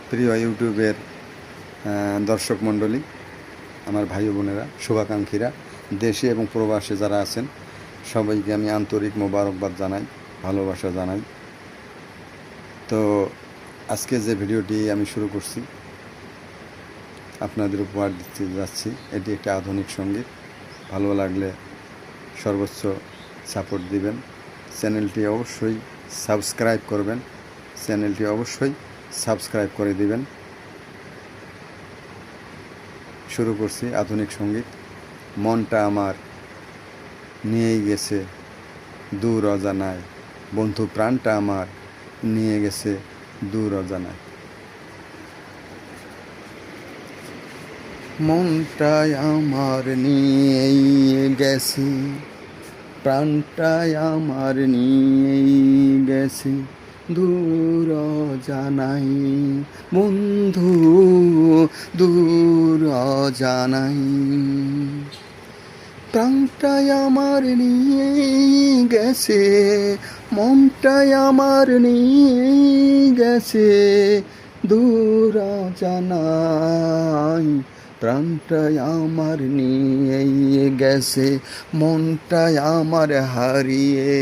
প্রিয় ইউটিউবের দর্শক মণ্ডলী, আমার ভাই বোনেরা, শুভাকাঙ্ক্ষীরা, দেশে এবং প্রবাসে যারা আছেন, সবাইকে আমি আন্তরিক মোবারকবাদ জানাই, ভালোবাসা জানাই। তো আজকে যে ভিডিওটি আমি শুরু করছি, আপনাদের উপহার দিতে যাচ্ছি। এটি একটি আধুনিক সঙ্গীত। ভালো লাগলে সর্বোচ্চ সাপোর্ট দিবেন। চ্যানেলটি অবশ্যই সাবস্ক্রাইব করবেন। চ্যানেলটি অবশ্যই সাবস্ক্রাইব করে দিবেন। শুরু করছি আধুনিক সঙ্গীত। মনটা আমার নিয়েই গেছে দূর অজানায়, বন্ধু প্রাণটা আমার নিয়ে গেছে দূর অজানায়। মনটাই আমার নিয়েই গেছে, প্রাণটাই আমার নিয়েই গেছে দূর অজানাই, বন্ধু দূর অজানাই। প্রাণটাই আমার নিয়েই গেছে, মনটাই আমার নিয়েই গেছে দূর অজানাই। প্রাণটাই আমার নিয়েই গেছে, মনটাই আমার হারিয়ে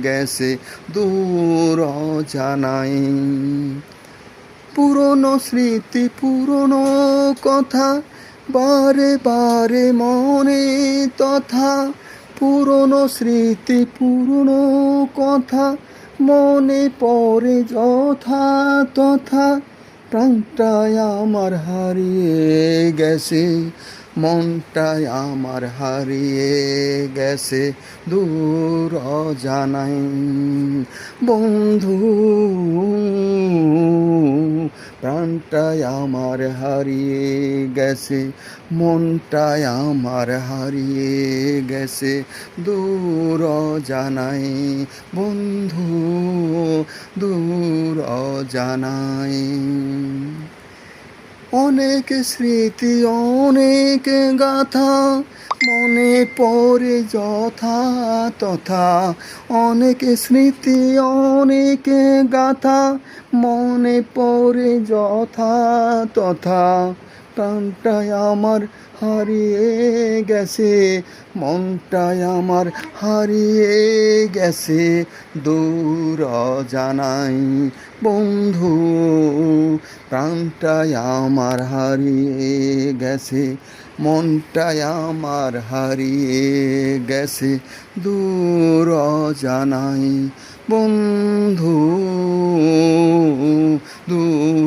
গেছে দূর অজানাই। পুরনো স্মৃতি, পুরনো কথা বারে বারে মনে তথা, পুরনো স্মৃতি, পুরনো কথা মনে পড়ে যথা তথা। প্রাণটাই আমার হারিয়ে গেছে, মনটাই আমার হারিয়ে গেছে দূর অজানাই। বন্ধু প্রাণটাই আমার হারিয়ে গেছে, মনটাই আমার হারিয়ে গেছে দূর অজানাই, বন্ধু দূর অজানাই। অনেক স্মৃতি, অনেক গাথা মনে পড়ে যথা তথা। অনেক স্মৃতি, অনেক গাথা মনে পড়ে যথা তথা। প্রাণটাই আমার হারিয়ে গেছে, মনটাই আমার হারিয়ে গেছে দূর অজানাই, বন্ধু প্রাণটাই আমার হারিয়ে গেছে, মনটাই আমার হারিয়ে গেছে দূর অজানাই, বন্ধু দূর